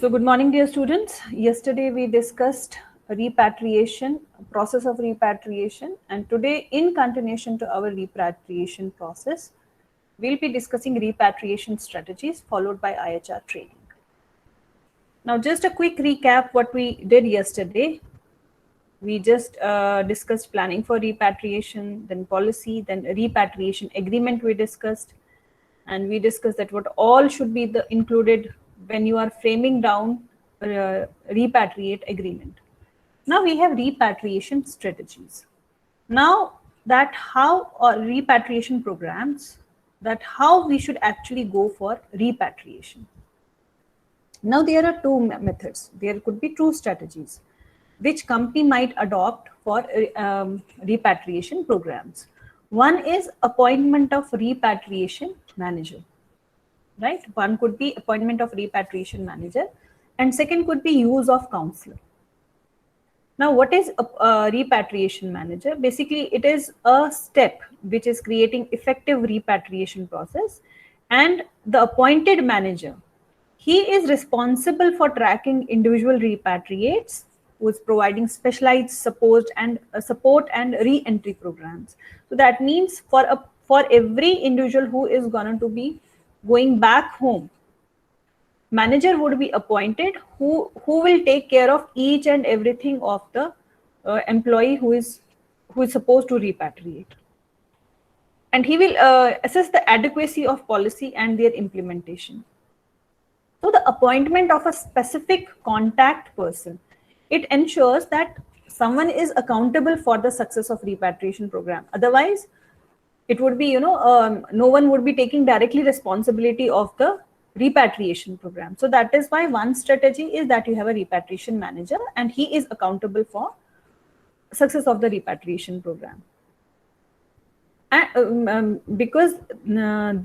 So good morning, dear students. Yesterday we discussed repatriation, process of repatriation, and today, in continuation to our repatriation process, we'll be discussing repatriation strategies followed by IHR training. Now, just a quick recap what we did yesterday. We just discussed planning for repatriation, then policy, then repatriation agreement we discussed, and we discussed that what all should be included when you are framing down repatriate agreement. Now we have repatriation strategies. Now that how or repatriation programs, that how we should actually go for repatriation. Now there are two methods. There could be two strategies which company might adopt for repatriation programs. One is appointment of repatriation manager, right? One could be appointment of repatriation manager, and second could be use of counselor. Now, what is a repatriation manager? Basically, it is a step which is creating effective repatriation process, and the appointed manager, he is responsible for tracking individual repatriates, who is providing specialized support and re-entry programs. So that means for every individual who is going to be going back home, manager would be appointed who will take care of each and everything of the employee who is supposed to repatriate, and he will assess the adequacy of policy and their implementation. So the appointment of a specific contact person, it ensures that someone is accountable for the success of repatriation program. Otherwise, it would be, no one would be taking directly responsibility of the repatriation program. So that is why one strategy is that you have a repatriation manager and he is accountable for success of the repatriation program. And because there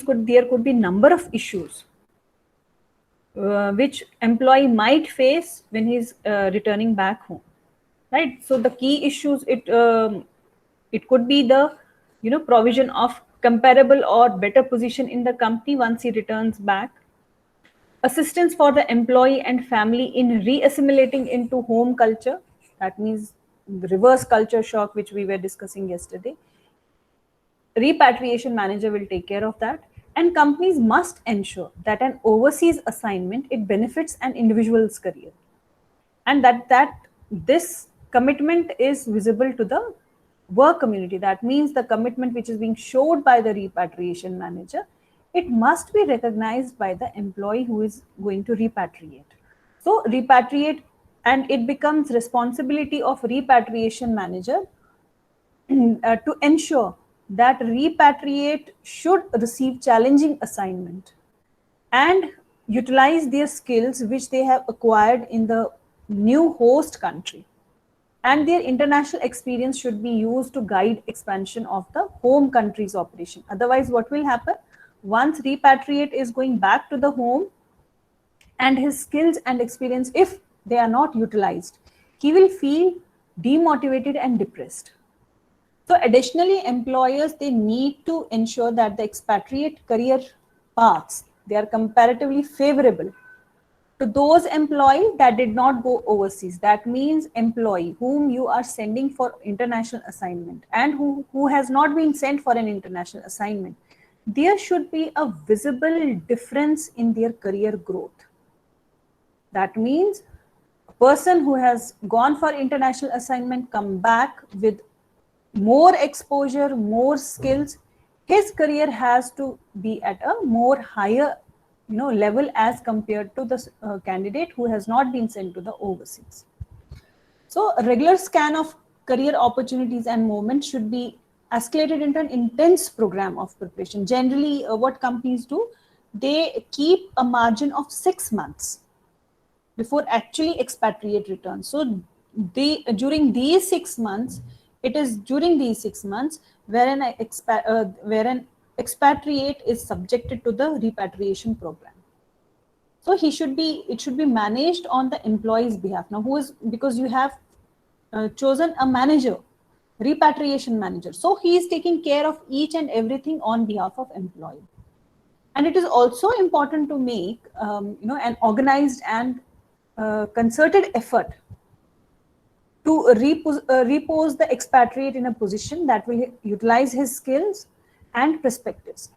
could be number of issues which employee might face when he's returning back home, right? So the key issues, it could be the provision of comparable or better position in the company once he returns back, assistance for the employee and family in re-assimilating into home culture, that means the reverse culture shock which we were discussing yesterday. Repatriation manager will take care of that. And companies must ensure that an overseas assignment, it benefits an individual's career, and that this commitment is visible to the work community. That means the commitment which is being showed by the repatriation manager, it must be recognized by the employee who is going to repatriate. So repatriate, and it becomes responsibility of repatriation manager to ensure that repatriate should receive challenging assignment and utilize their skills which they have acquired in the new host country, and their international experience should be used to guide expansion of the home country's operation. Otherwise, what will happen? Once repatriate is going back to the home and his skills and experience, if they are not utilized, he will feel demotivated and depressed. So additionally, employers, they need to ensure that the expatriate career paths, they are comparatively favorable to those employees that did not go overseas. That means employee whom you are sending for international assignment and who has not been sent for an international assignment, there should be a visible difference in their career growth. That means a person who has gone for international assignment, come back with more exposure, more skills, his career has to be at a more higher level as compared to the candidate who has not been sent to the overseas. So a regular scan of career opportunities and movement should be escalated into an intense program of preparation. Generally, what companies do, they keep a margin of 6 months before actually expatriate return. So during these 6 months, it is during these 6 months wherein an expatriate is subjected to the repatriation program. So it should be managed on the employee's behalf. Now, because you have chosen a manager, repatriation manager, so he is taking care of each and everything on behalf of employee. And it is also important to make an organized and concerted effort to repose the expatriate in a position that will utilize his skills and perspectives.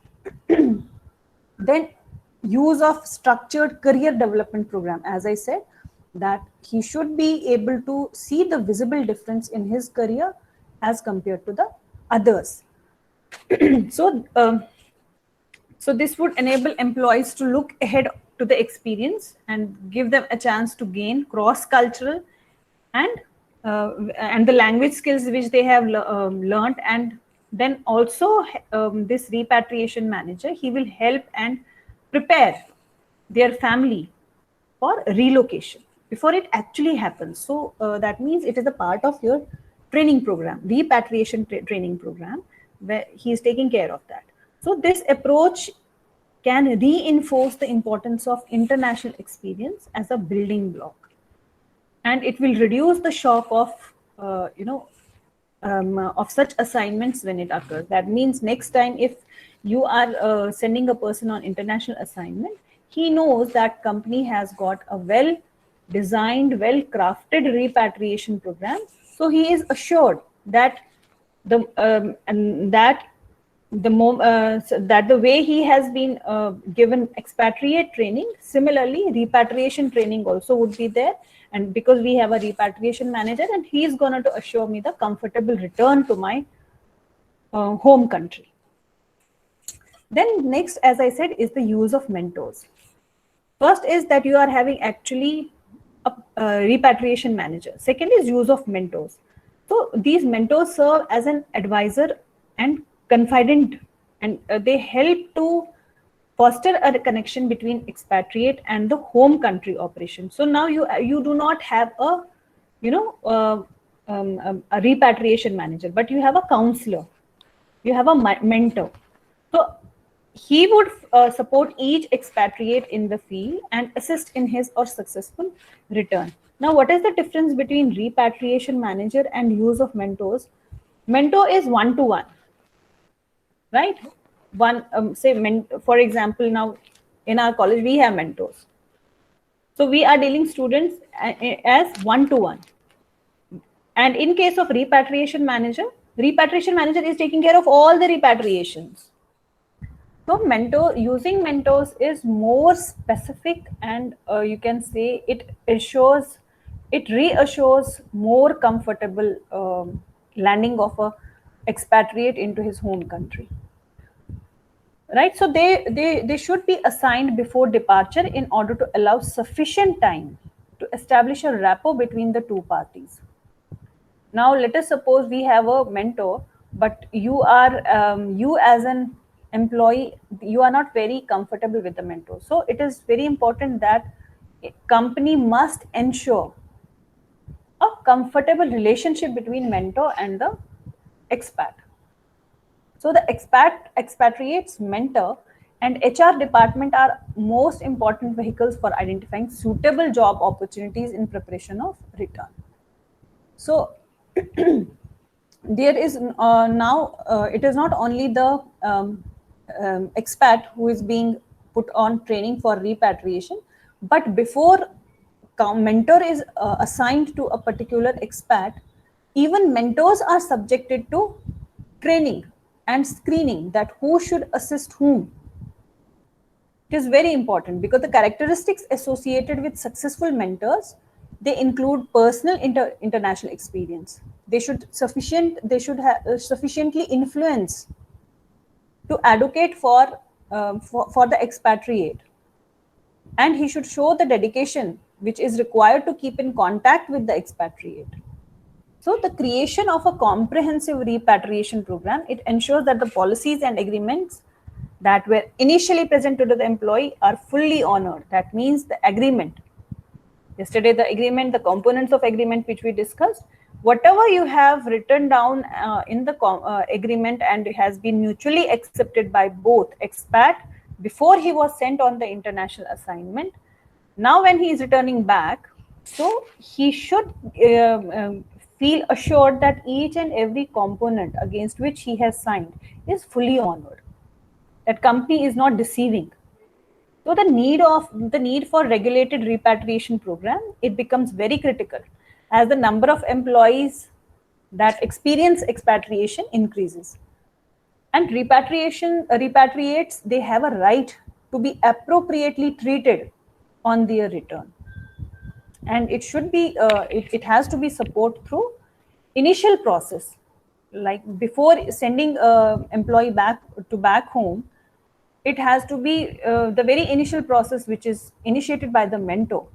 Then use of structured career development program. As I said, that he should be able to see the visible difference in his career as compared to the others. So this would enable employees to look ahead to the experience and give them a chance to gain cross-cultural and the language skills which they have learned. And then also this repatriation manager, he will help and prepare their family for relocation before it actually happens. So that means it is a part of your training program, repatriation training program, where he is taking care of that. So this approach can reinforce the importance of international experience as a building block, and it will reduce the shock of of such assignments when it occurs. That means next time if you are sending a person on international assignment, he knows that company has got a well designed, well crafted repatriation program. So he is assured that the way he has been given expatriate training, similarly repatriation training also would be there. And because we have a repatriation manager, and he is going to assure me the comfortable return to my home country. Then next, as I said, is the use of mentors. First is that you are having actually a repatriation manager. Second is use of mentors. So these mentors serve as an advisor and confidant, and they help to foster a connection between expatriate and the home country operation. So now you do not have a a repatriation manager, but you have a counselor, you have a mentor. So he would support each expatriate in the field and assist in his or successful return. Now, what is the difference between repatriation manager and use of mentors? Mentor is one-to-one, right? For example, now in our college we have mentors. So we are dealing students as one-to-one. And in case of repatriation manager is taking care of all the repatriations. So using mentors is more specific, and you can say it reassures more comfortable landing of a expatriate into his home country. Right, so they should be assigned before departure in order to allow sufficient time to establish a rapport between the two parties. Now, let us suppose we have a mentor, but you as an employee, you are not very comfortable with the mentor. So it is very important that a company must ensure a comfortable relationship between mentor and the expat. So the expatriates, mentor, and HR department are most important vehicles for identifying suitable job opportunities in preparation of return. So there is it is not only the expat who is being put on training for repatriation, but before mentor is assigned to a particular expat, even mentors are subjected to training and screening, that who should assist whom. It is very important because the characteristics associated with successful mentors, they include personal international experience. They should have sufficiently influence to advocate for the expatriate, and he should show the dedication which is required to keep in contact with the expatriate. So the creation of a comprehensive repatriation program, it ensures that the policies and agreements that were initially presented to the employee are fully honored. That means the agreement. Yesterday, the agreement, the components of agreement which we discussed, whatever you have written down in the agreement and has been mutually accepted by both expat before he was sent on the international assignment, now when he is returning back, so he should feel assured that each and every component against which he has signed is fully honored. that company is not deceiving. So the need for regulated repatriation program, it becomes very critical as the number of employees that experience expatriation increases. And repatriates, they have a right to be appropriately treated on their return. And it should be, it has to be support through initial process. Like before sending employee back home, it has to be the very initial process which is initiated by the mentor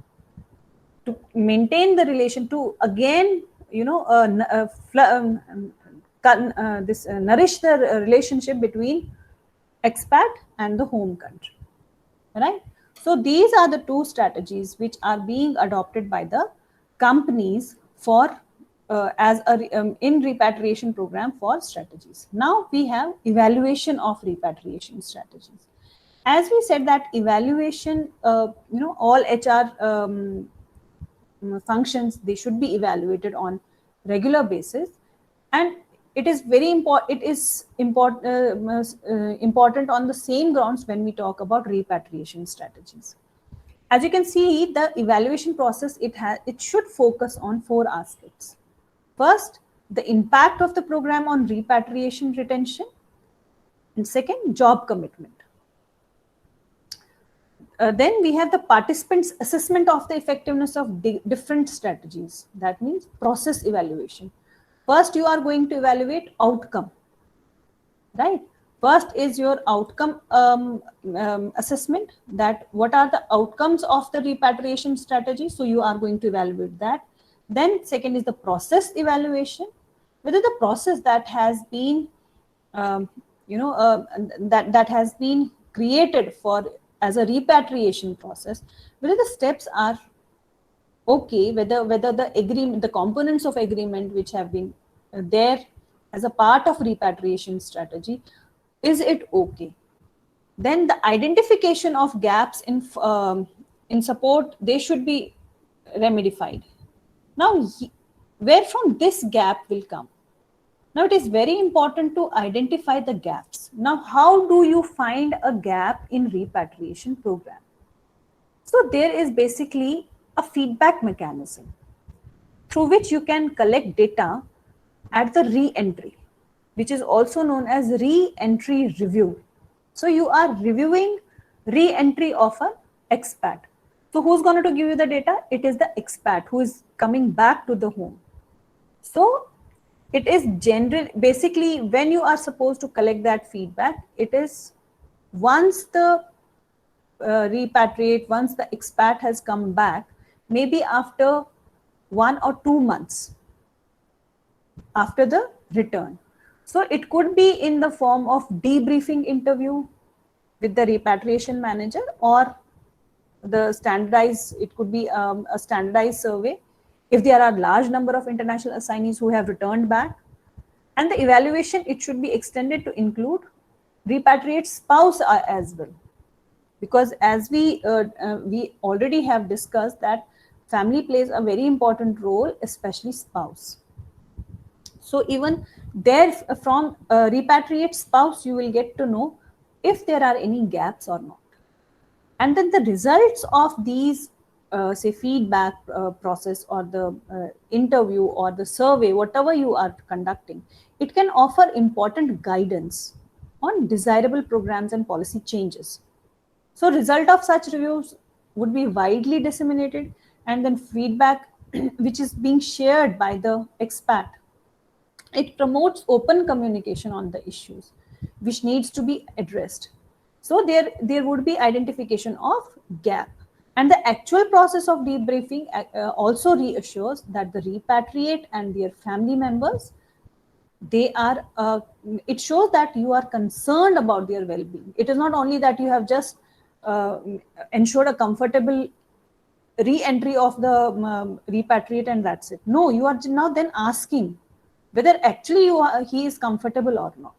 to maintain the relation, to again nourish the relationship between expat and the home country, right? So these are the two strategies which are being adopted by the companies for as a in repatriation program for strategies. Now we have evaluation of repatriation strategies. As we said that evaluation, all HR functions, they should be evaluated on regular basis, and it is very important. It is important on the same grounds when we talk about repatriation strategies. As you can see, the evaluation process, it should focus on four aspects. First, the impact of the program on repatriation retention, and second, job commitment. Then we have the participants' assessment of the effectiveness of different strategies. That means process evaluation. First, you are going to evaluate outcome, right? First is your outcome assessment, that what are the outcomes of the repatriation strategy. So you are going to evaluate that. Then second is the process evaluation, whether the process that has been, that has been created for as a repatriation process, whether the steps are okay, whether the agreement, the components of agreement which have been there as a part of repatriation strategy, is it okay? Then the identification of gaps in support, they should be remedied. Now, where from this gap will come? Now, it is very important to identify the gaps. Now, how do you find a gap in repatriation program? So there is basically a feedback mechanism through which you can collect data at the re-entry, which is also known as re-entry review. So you are reviewing re-entry of an expat. So who's going to give you the data? It is the expat who is coming back to the home. So it is basically when you are supposed to collect that feedback, it is once the repatriate, once the expat has come back, maybe after 1 or 2 months after the return. So it could be in the form of debriefing interview with the repatriation manager, or the standardized, it could be a standardized survey if there are large number of international assignees who have returned back. And the evaluation, it should be extended to include repatriate spouse as well, because as we already have discussed that family plays a very important role, especially spouse. So even there, from repatriate spouse, you will get to know if there are any gaps or not. And then the results of these say feedback process, or the interview or the survey, whatever you are conducting, it can offer important guidance on desirable programs and policy changes. So result of such reviews would be widely disseminated, and then feedback which is being shared by the expat, it promotes open communication on the issues which needs to be addressed. So there would be identification of gap. And the actual process of debriefing also reassures that the repatriate and their family members, they are, it shows that you are concerned about their well-being. It is not only that you have just ensured a comfortable re-entry of the repatriate and that's it. No, you are now then asking whether actually he is comfortable or not.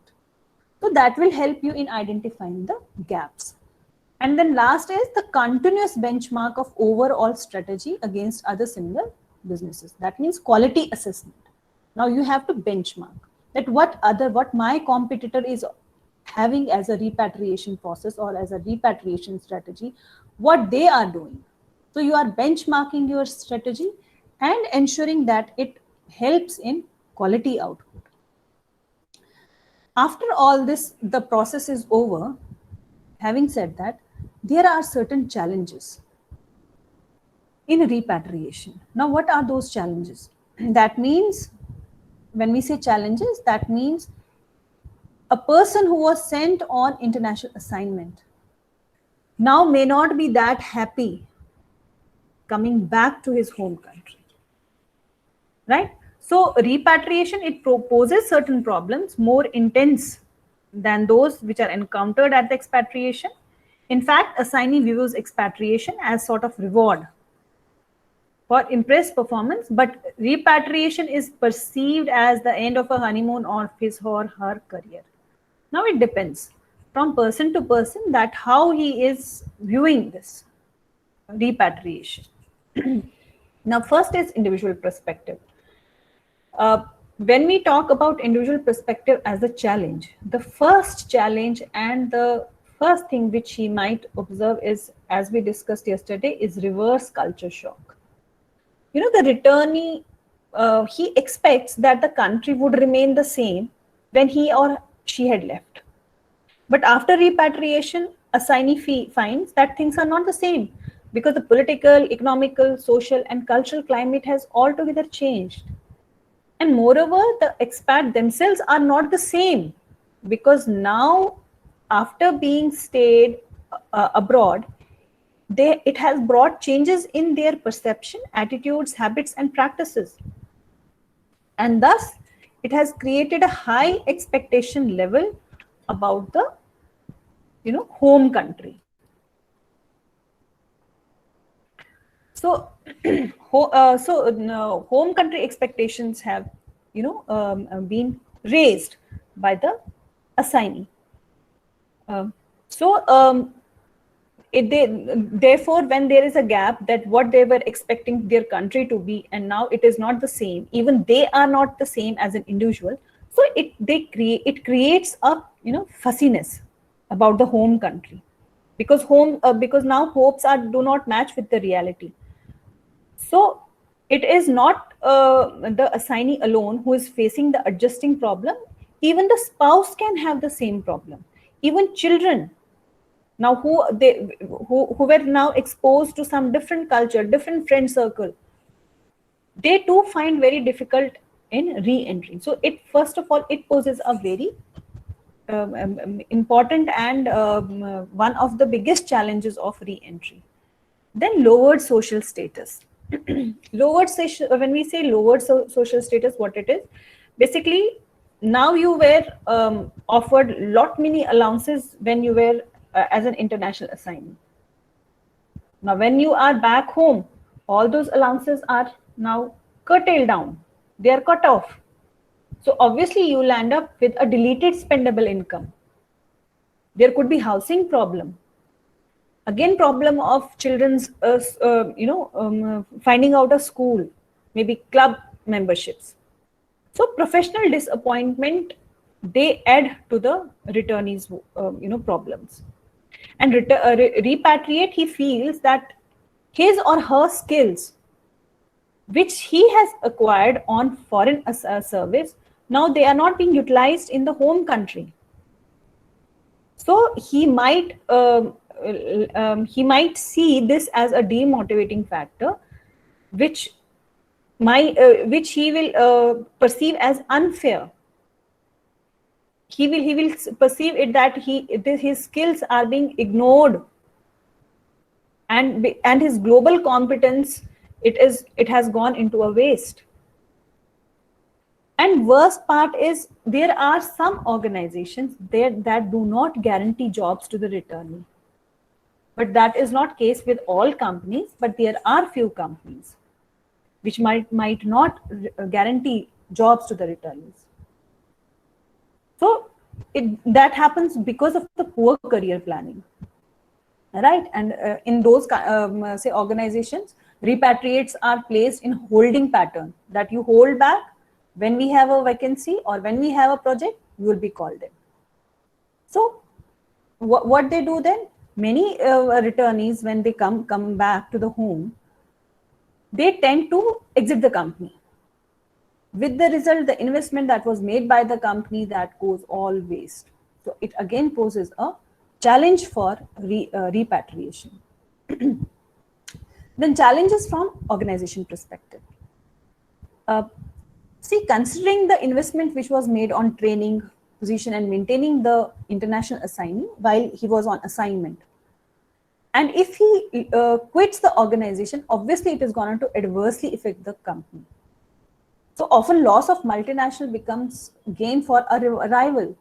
So that will help you in identifying the gaps. And then last is the continuous benchmark of overall strategy against other similar businesses. That means quality assessment. Now you have to benchmark that what my competitor is having as a repatriation process or as a repatriation strategy, what they are doing. So you are benchmarking your strategy and ensuring that it helps in quality output. After all this, the process is over. Having said that, there are certain challenges in repatriation. Now, what are those challenges? That means, when we say challenges, that means a person who was sent on international assignment now may not be that happy coming back to his home country, right? So repatriation, it proposes certain problems more intense than those which are encountered at the expatriation. In fact, assignee views expatriation as sort of reward for impressed performance, but repatriation is perceived as the end of a honeymoon of his or her career. Now it depends from person to person that how he is viewing this repatriation. Now, first is individual perspective. When we talk about individual perspective as a challenge, the first challenge and the first thing which he might observe is, as we discussed yesterday, is reverse culture shock. You know, the returnee, he expects that the country would remain the same when he or she had left. But after repatriation, assignee finds that things are not the same because the political, economical, social, and cultural climate has altogether changed. And moreover, the expat themselves are not the same because now, after being stayed abroad, it has brought changes in their perception, attitudes, habits, and practices. And thus, it has created a high expectation level about the, home country. So, home country expectations have, been raised by the assignee. Therefore, when there is a gap that what they were expecting their country to be, and now it is not the same, even they are not the same as an individual. So it creates a fussiness about the home country, because now hopes do not match with the reality. So it is not the assignee alone who is facing the adjusting problem. Even the spouse can have the same problem. Even children, now who were now exposed to some different culture, different friend circle, they too find very difficult in re-entering. So it, first of all, it poses a very important and one of the biggest challenges of re-entry. Then lowered social status. When we say lowered social status, what it is? Basically, now you were offered lot many allowances when you were as an international assignee. Now, when you are back home, all those allowances are now curtailed down. They are cut off. So obviously, you will end up with a deleted spendable income. There could be housing problem. Again, problem of children's, finding out a school, maybe club memberships. So professional disappointment, they add to the returnees, problems. And repatriate, he feels that his or her skills, which he has acquired on foreign service, now they are not being utilized in the home country. So he might see this as a demotivating factor, which he will perceive as unfair. He will perceive it that his skills are being ignored, and his global competence, it has gone into a waste. And worst part is, there are some organizations there that do not guarantee jobs to the returnee. But that is not case with all companies, but there are few companies which might not guarantee jobs to the returnees. So that happens because of the poor career planning, right? And in those say organizations, repatriates are placed in holding pattern, that you hold back. When we have a vacancy or when we have a project, you will be called in. So what they do then? Many returnees, when they come back to the home, they tend to exit the company. With the result, the investment that was made by the company, that goes all waste. So it again poses a challenge for repatriation. Then challenges from organization perspective. Uh, See, considering the investment which was made on training, position, and maintaining the international assignee while he was on assignment, and if he quits the organization, obviously it is going to adversely affect the company. So often loss of multinational becomes gain for a rival.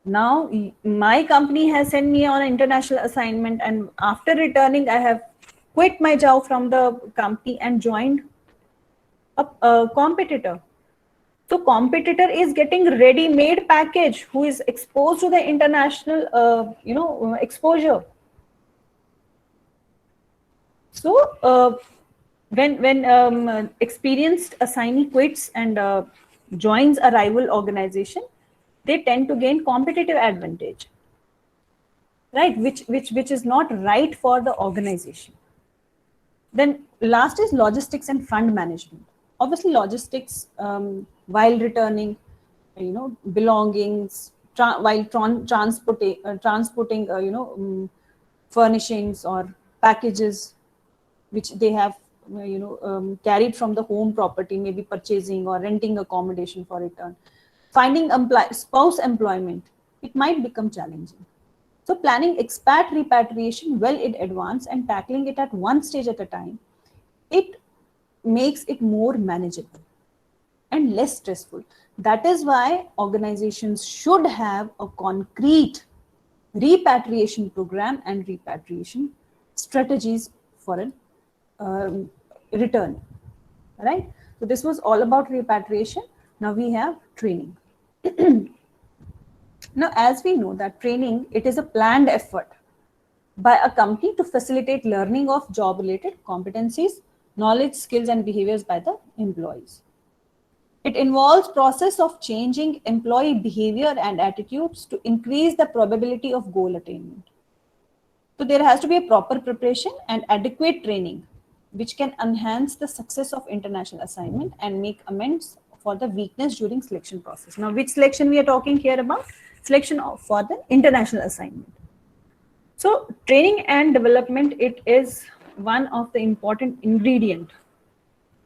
Now my company has sent me on an international assignment, and after returning I have quit my job from the company and joined a competitor. So competitor is getting ready-made package who is exposed to the international exposure. So when experienced assignee quits and joins a rival organization, they tend to gain competitive advantage, right? Which is not right for the organization. Then last is logistics and fund management. Obviously, logistics while returning, belongings, while transporting, furnishings or packages which they have carried from the home property, maybe purchasing or renting accommodation for return, finding spouse employment, it might become challenging. So planning expat repatriation well in advance and tackling it at one stage at a time, it makes it more manageable and less stressful. That is why organizations should have a concrete repatriation program and repatriation strategies for a return, right? So this was all about repatriation. Now we have training. Now, as we know that training, it is a planned effort by a company to facilitate learning of job-related competencies, knowledge, skills, and behaviors by the employees. It involves process of changing employee behavior and attitudes to increase the probability of goal attainment. So there has to be a proper preparation and adequate training, which can enhance the success of international assignment and make amends for the weakness during selection process. Now, which selection we are talking here about? Selection for the international assignment. So training and development, it is one of the important ingredient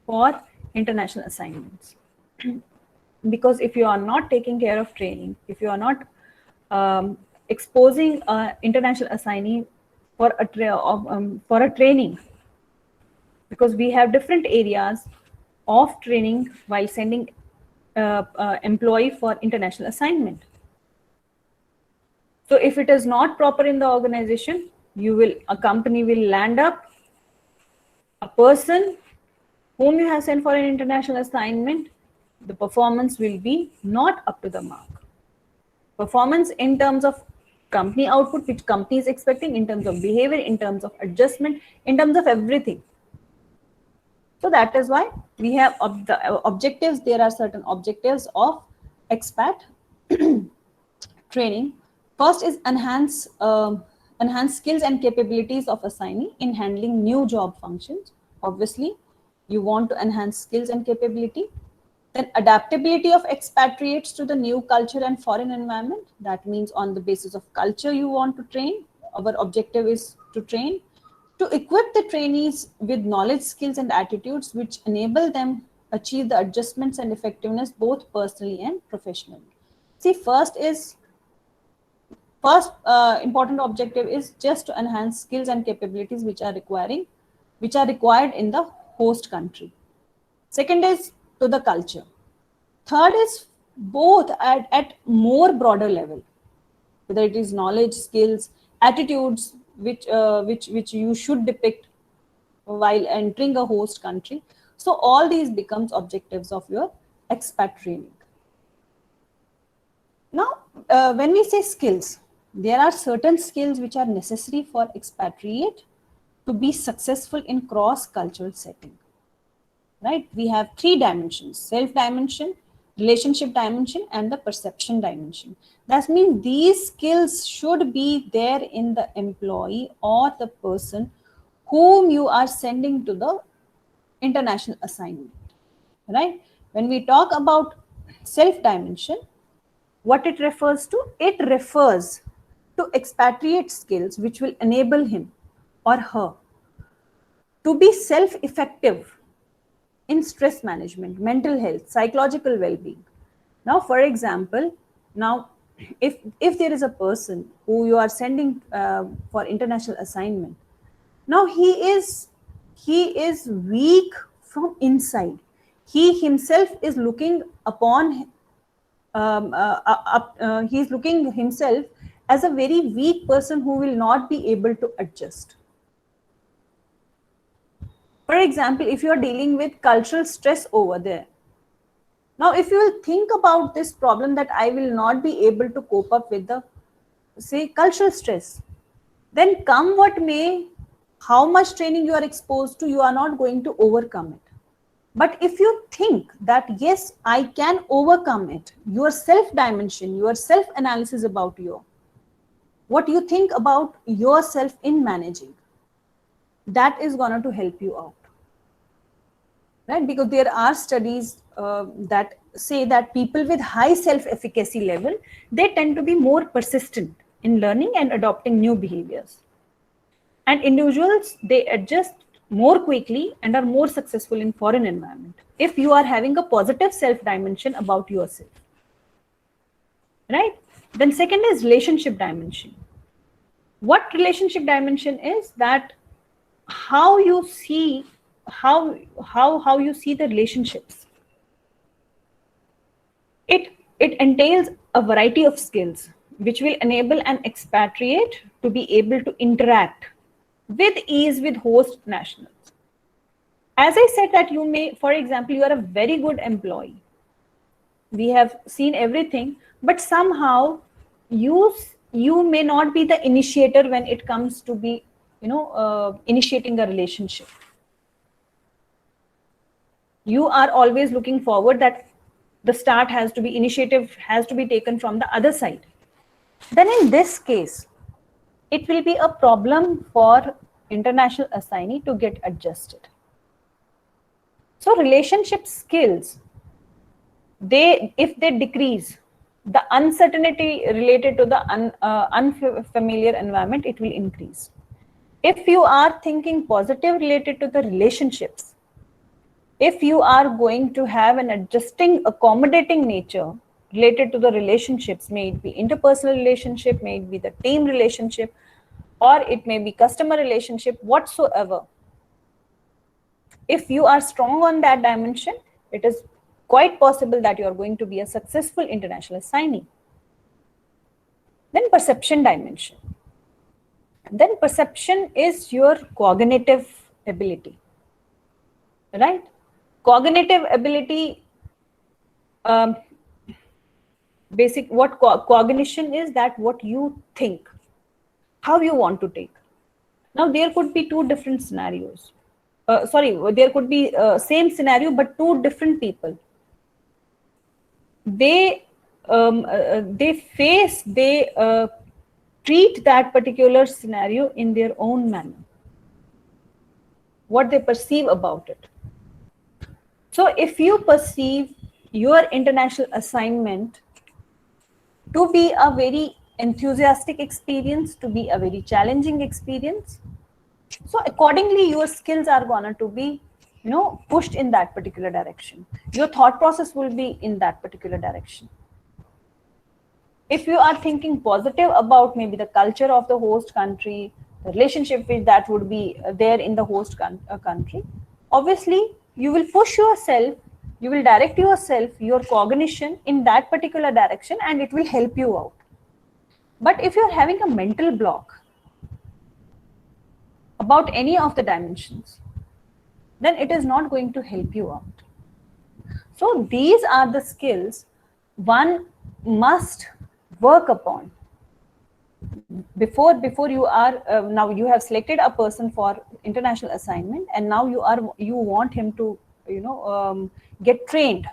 for international assignments. Because if you are not taking care of training, if you are not exposing international assignee for a training, because we have different areas of training while sending employee for international assignment. So if it is not proper in the organization, a company will land up a person whom you have sent for an international assignment, the performance will be not up to the mark. Performance in terms of company output, which company is expecting, in terms of behavior, in terms of adjustment, in terms of everything. So that is why we have the objectives. There are certain objectives of expat training. First is enhance skills and capabilities of assignee in handling new job functions. Obviously, you want to enhance skills and capability. Then adaptability of expatriates to the new culture and foreign environment. That means on the basis of culture you want to train. Our objective is to train. To equip the trainees with knowledge, skills, and attitudes which enable them achieve the adjustments and effectiveness both personally and professionally. See, first important objective is just to enhance skills and capabilities which are required in the host country. Second is to the culture. Third is both at more broader level, whether it is knowledge, skills, attitudes which you should depict while entering a host country. So all these becomes objectives of your expat training. Now, when we say skills, there are certain skills which are necessary for expatriate to be successful in cross-cultural setting, right? We have three dimensions: self dimension, relationship dimension and the perception dimension. That means these skills should be there in the employee or the person whom you are sending to the international assignment, right? When we talk about self dimension, what it refers to? It refers to expatriate skills which will enable him or her to be self effective in stress management, mental health, psychological well being. Now, for example, now if there is a person who you are sending for international assignment, now he is weak from inside. He himself is looking upon he is looking himself as a very weak person who will not be able to adjust. For example, if you are dealing with cultural stress over there, now if you will think about this problem that I will not be able to cope up with the, say, cultural stress, then come what may, how much training you are exposed to, you are not going to overcome it. But if you think that yes, I can overcome it, your self dimension, your self analysis about what you think about yourself in managing, that is going to help you out, right? Because there are studies that say that people with high self-efficacy level, they tend to be more persistent in learning and adopting new behaviors. And individuals, they adjust more quickly and are more successful in foreign environment if you are having a positive self dimension about yourself, right? Then second is relationship dimension. What relationship dimension is? That how you see how you see the relationships. It entails a variety of skills which will enable an expatriate to be able to interact with ease with host nationals. As I said that you may, for example, you are a very good employee, we have seen everything, but somehow you may not be the initiator when it comes to be initiating a relationship. You are always looking forward that the start has to be, initiative has to be taken from the other side. Then in this case, it will be a problem for international assignee to get adjusted. So relationship skills, if they decrease, the uncertainty related to the unfamiliar environment, it will increase. If you are thinking positive related to the relationships, if you are going to have an adjusting, accommodating nature related to the relationships, may it be interpersonal relationship, may it be the team relationship, or it may be customer relationship, whatsoever. If you are strong on that dimension, it is quite possible that you are going to be a successful international assignee. Then perception dimension. Then perception is your cognitive ability, right? Cognitive ability, what cognition is, that what you think, how you want to take. Now there could be two different scenarios. There could be same scenario, but two different people. They treat that particular scenario in their own manner, what they perceive about it. So if you perceive your international assignment to be a very enthusiastic experience, to be a very challenging experience, so accordingly your skills are going to be pushed in that particular direction. Your thought process will be in that particular direction. If you are thinking positive about maybe the culture of the host country, the relationship which that would be there in the host country, obviously you will push yourself, you will direct yourself, your cognition in that particular direction, and it will help you out. But if you're having a mental block about any of the dimensions, then it is not going to help you out. So these are the skills one must work upon before you are now you have selected a person for international assignment, and now you want him to get trained.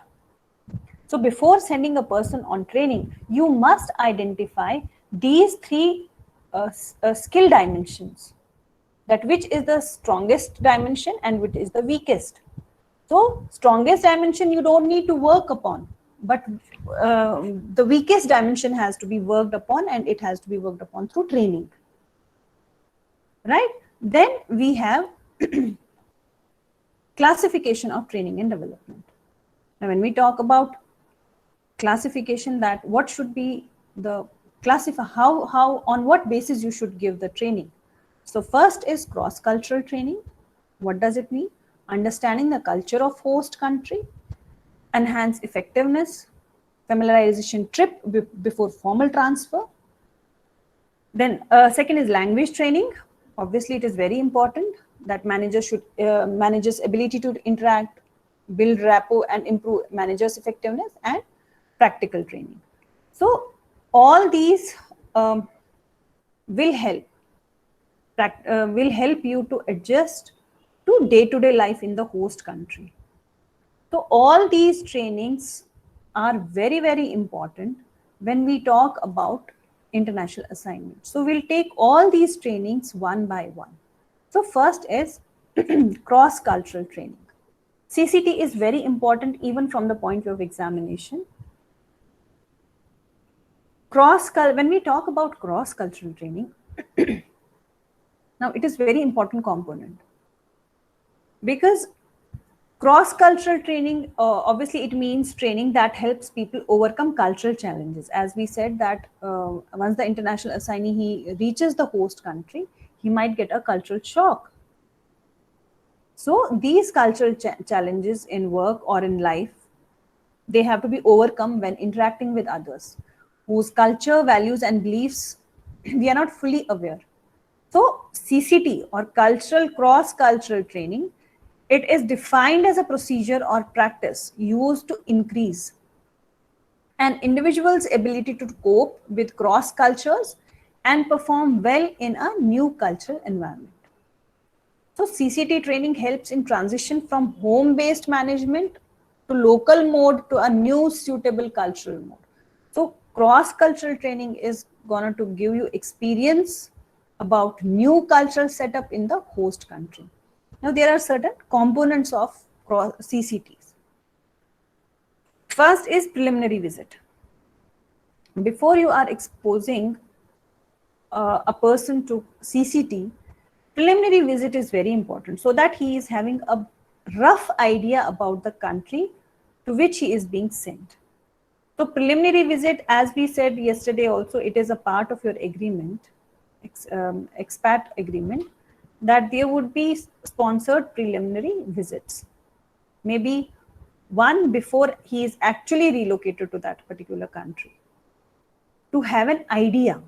So before sending a person on training, you must identify these three skill dimensions, that which is the strongest dimension and which is the weakest. So strongest dimension you don't need to work upon, but the weakest dimension has to be worked upon, and it has to be worked upon through training. Right? Then we have classification of training and development. Now, when we talk about classification, that what should be the how on what basis you should give the training. So first is cross-cultural training. What does it mean? Understanding the culture of host country, enhance effectiveness, familiarization trip before formal transfer. Then second is language training. Obviously, it is very important that managers should managers' ability to interact, build rapport, and improve managers' effectiveness, and practical training. So all these will help you to adjust to day-to-day life in the host country. So all these trainings are very, very important when we talk about international assignment. So we'll take all these trainings one by one. So first is cross-cultural training. CCT is very important even from the point of examination. When we talk about cross-cultural training, now it is very important component, because cross-cultural training, obviously it means training that helps people overcome cultural challenges. As we said that once the international assignee he reaches the host country, he might get a cultural shock. So these cultural challenges in work or in life, they have to be overcome when interacting with others whose culture, values, and beliefs we are not fully aware. So CCT, or cultural cross-cultural training, it is defined as a procedure or practice used to increase an individual's ability to cope with cross cultures and perform well in a new cultural environment. So CCT training helps in transition from home-based management to local mode to a new suitable cultural mode. So cross-cultural training is going to give you experience about new cultural setup in the host country. Now there are certain components of CCTs. First is preliminary visit. Before you are exposing a person to CCT, preliminary visit is very important so that he is having a rough idea about the country to which he is being sent. So preliminary visit, as we said yesterday also, it is a part of your agreement, expat agreement, that there would be sponsored preliminary visits. Maybe one before he is actually relocated to that particular country, to have an idea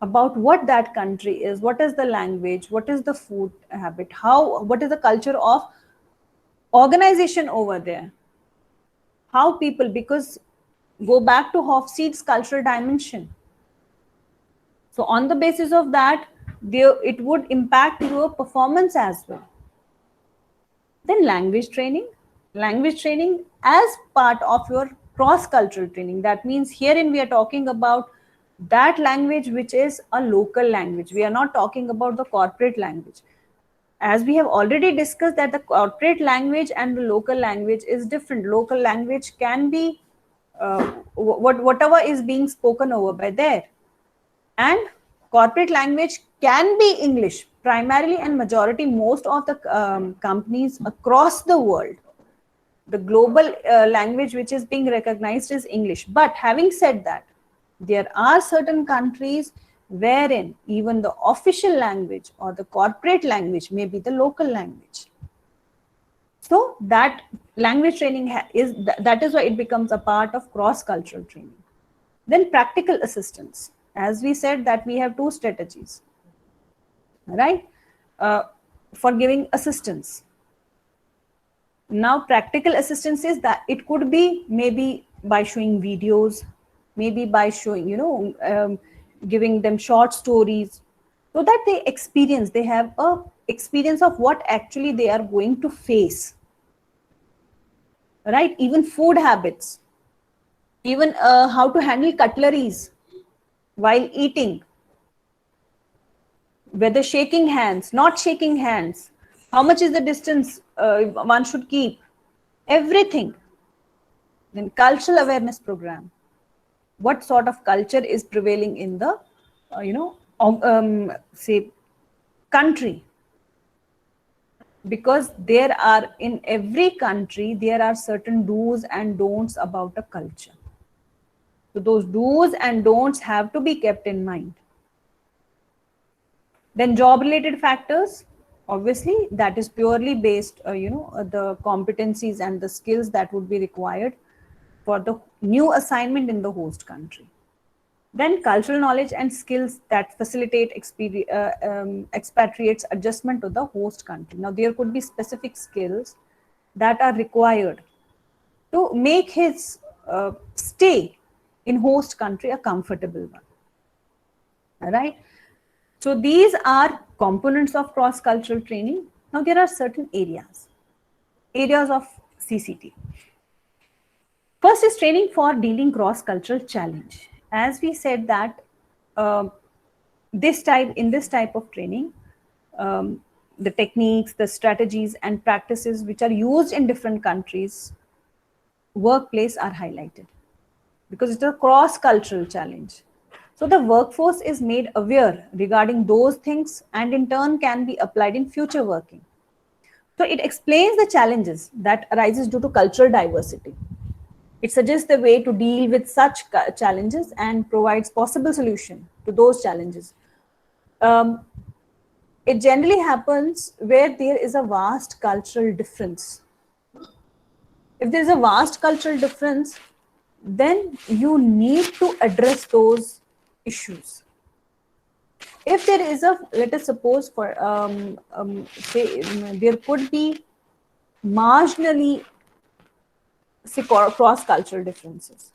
about what that country is, what is the language, what is the food habit, what is the culture of organization over there, how people, because go back to Hofstede's cultural dimension. So on the basis of that, it would impact your performance as well. Then language training as part of your cross-cultural training. That means herein we are talking about that language which is a local language. We are not talking about the corporate language. As we have already discussed that the corporate language and the local language is different. Local language can be whatever is being spoken over by there. And corporate language can be English primarily, and majority, most of the companies across the world, the global language which is being recognized is English. But having said that, there are certain countries wherein even the official language or the corporate language may be the local language. So that language training that is why it becomes a part of cross-cultural training. Then practical assistance. As we said that we have two strategies, right, for giving assistance. Now practical assistance is that it could be maybe by showing videos, maybe by showing, giving them short stories, so that they have a experience of what actually they are going to face. right? Even food habits, even how to handle cutleries while eating, whether shaking hands, not shaking hands, how much is the distance one should keep, everything. Then cultural awareness program, what sort of culture is prevailing in the say country, because there are in every country there are certain do's and don'ts about a culture. So those do's and don'ts have to be kept in mind. Then job related factors, obviously that is purely based the competencies and the skills that would be required for the new assignment in the host country. Then cultural knowledge and skills that facilitate expatriates adjustment to the host country. Now there could be specific skills that are required to make his stay in host country a comfortable one. All right. So these are components of cross-cultural training. Now there are certain areas of CCT. First is training for dealing cross-cultural challenge. As we said that in this type of training, the techniques, the strategies and practices which are used in different countries, workplace are highlighted because it's a cross-cultural challenge. So the workforce is made aware regarding those things and in turn can be applied in future working. So it explains the challenges that arises due to cultural diversity. It suggests the way to deal with such challenges and provides possible solution to those challenges. It generally happens where there is a vast cultural difference. If there is a vast cultural difference, then you need to address those issues. If there is a, let us suppose for say there could be marginally cross-cultural differences,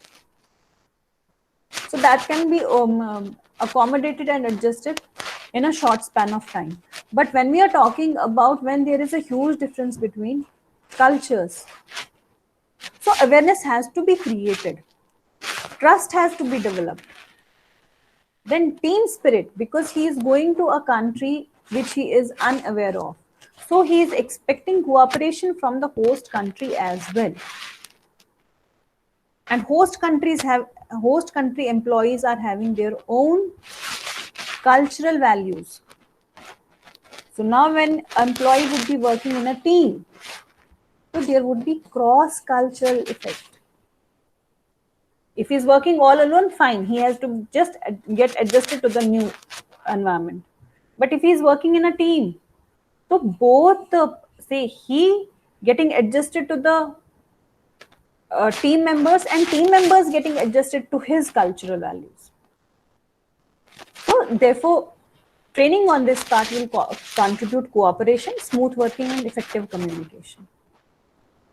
so that can be accommodated and adjusted in a short span of time. But when we are talking about when there is a huge difference between cultures, so awareness has to be created, trust has to be developed. Then team spirit, because he is going to a country which he is unaware of. So he is expecting cooperation from the host country as well. And host country employees are having their own cultural values. So now when employee would be working in a team, so there would be cross-cultural effect. If he's working all alone, fine. He has to just get adjusted to the new environment. But if he's working in a team, so both he getting adjusted to the team members and team members getting adjusted to his cultural values. So therefore, training on this part will contribute cooperation, smooth working and effective communication.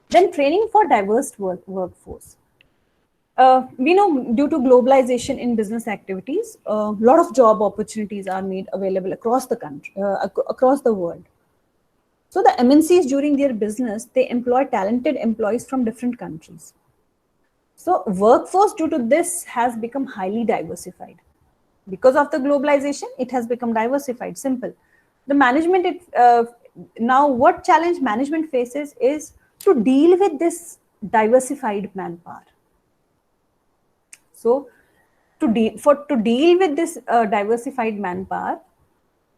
Then training for diverse workforce. We know due to globalization in business activities, a lot of job opportunities are made available across the country, across the world. So the MNCs during their business, they employ talented employees from different countries. So workforce due to this has become highly diversified. Because of the globalization, it has become diversified, simple. The management, now what challenge management faces is to deal with this diversified manpower. So to deal with this diversified manpower,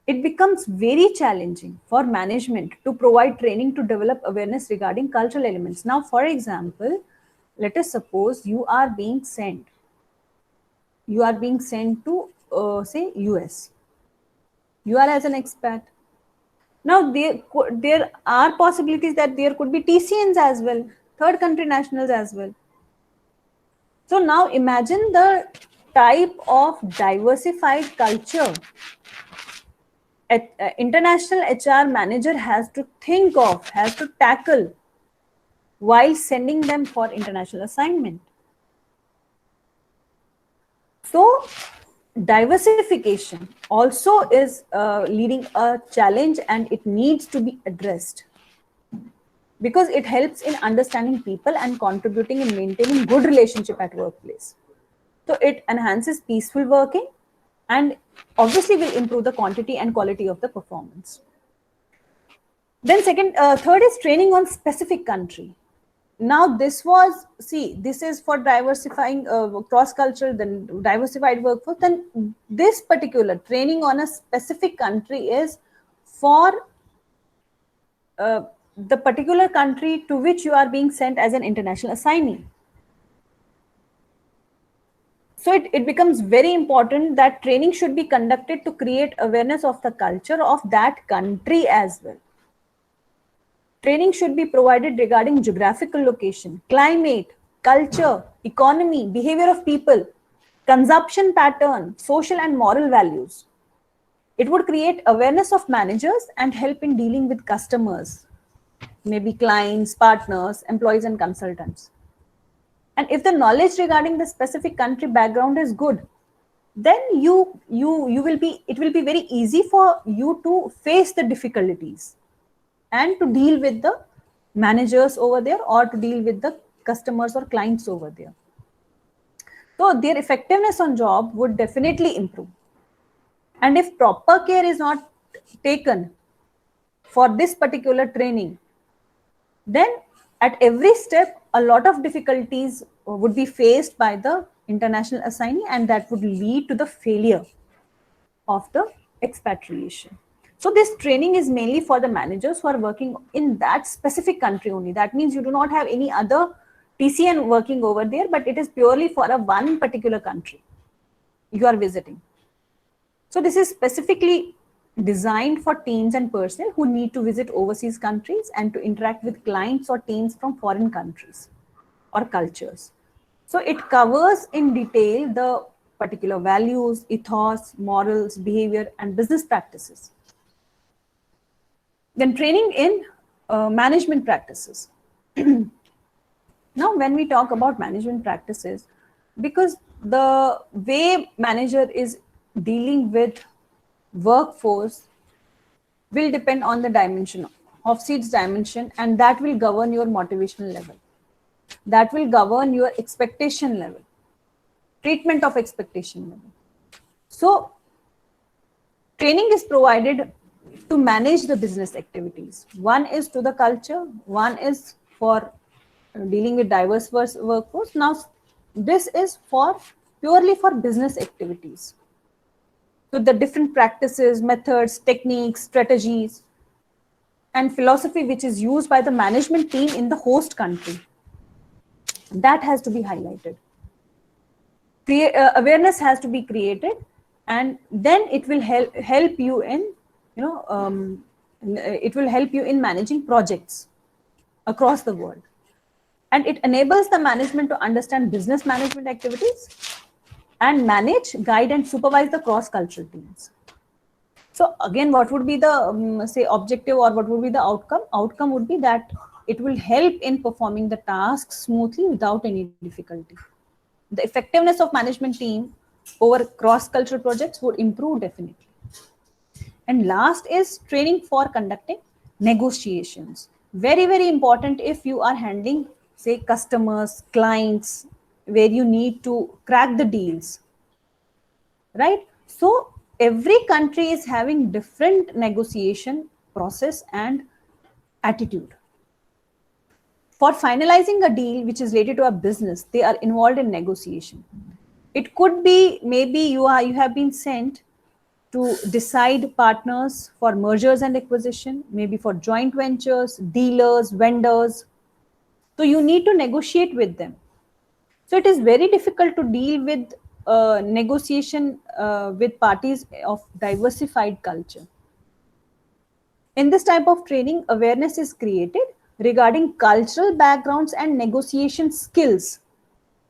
it becomes very challenging for management to provide training to develop awareness regarding cultural elements. Now, for example, let us suppose you are being sent to say US. You are as an expat. Now there are possibilities that there could be TCNs as well, third country nationals as well. So now imagine the type of diversified culture international HR manager has to think of, has to tackle while sending them for international assignment. So diversification also is leading a challenge and it needs to be addressed. because it helps in understanding people and contributing in maintaining good relationship at workplace. So it enhances peaceful working and obviously will improve the quantity and quality of the performance. Then third is training on specific country. Now this is for diversifying cross-cultural, then diversified workforce. Then this particular training on a specific country is for the particular country to which you are being sent as an international assignee. So it becomes very important that training should be conducted to create awareness of the culture of that country as well. Training should be provided regarding geographical location, climate, culture, economy, behavior of people, consumption pattern, social and moral values. It would create awareness of managers and help in dealing with customers, maybe clients, partners, employees, and consultants. And if the knowledge regarding the specific country background is good, then it will be very easy for you to face the difficulties and to deal with the managers over there or to deal with the customers or clients over there. So their effectiveness on job would definitely improve. And if proper care is not taken for this particular training, then at every step, a lot of difficulties would be faced by the international assignee, and that would lead to the failure of the expatriation. So this training is mainly for the managers who are working in that specific country only. That means you do not have any other TCN working over there, but it is purely for a one particular country you are visiting. So this is specifically designed for teams and personnel who need to visit overseas countries and to interact with clients or teams from foreign countries or cultures. So it covers in detail the particular values, ethos, morals, behavior, and business practices. Then training in management practices. Now, when we talk about management practices, because the way manager is dealing with workforce will depend on the dimension of seats dimension, and that will govern your motivational level. That will govern your expectation level, treatment of expectation level. So training is provided to manage the business activities. One is to the culture, one is for dealing with diverse workforce. Now, this is for purely for business activities. So the different practices, methods, techniques, strategies, and philosophy which is used by the management team in the host country, that has to be highlighted. Awareness has to be created, and then it will help you in, it will help you in managing projects across the world. And it enables the management to understand business management activities and manage, guide, and supervise the cross-cultural teams. So again, what would be the say objective, or what would be the outcome? Outcome would be that it will help in performing the tasks smoothly without any difficulty. The effectiveness of management team over cross-cultural projects would improve definitely. And last is training for conducting negotiations. Very, very important if you are handling, say, customers, clients, where you need to crack the deals, right? So every country is having different negotiation process and attitude. For finalizing a deal which is related to a business, they are involved in negotiation. It could be maybe you have been sent to decide partners for mergers and acquisition, maybe for joint ventures, dealers, vendors. So you need to negotiate with them. So it is very difficult to deal with negotiation with parties of diversified culture. In this type of training, awareness is created regarding cultural backgrounds and negotiation skills,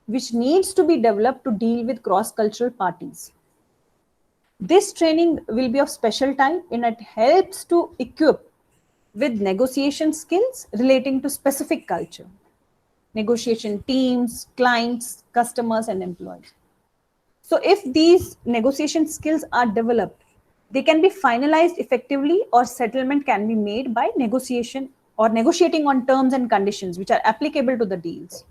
which needs to be developed to deal with cross-cultural parties. This training will be of special type, and it helps to equip with negotiation skills relating to specific culture, negotiation teams, clients, customers, and employees. So if these negotiation skills are developed, they can be finalized effectively, or settlement can be made by negotiation or negotiating on terms and conditions which are applicable to the deals.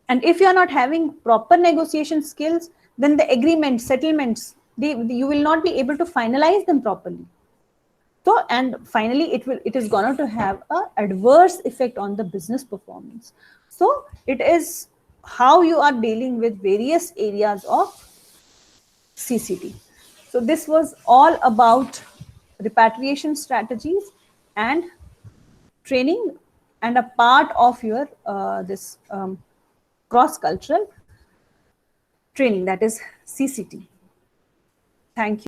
And if you are not having proper negotiation skills, then the agreements, settlements, you will not be able to finalize them properly. So, and finally, it is going to have an adverse effect on the business performance. So, it is how you are dealing with various areas of CCT. So, this was all about repatriation strategies and training, and a part of your this cross-cultural training, that is CCT. Thank you.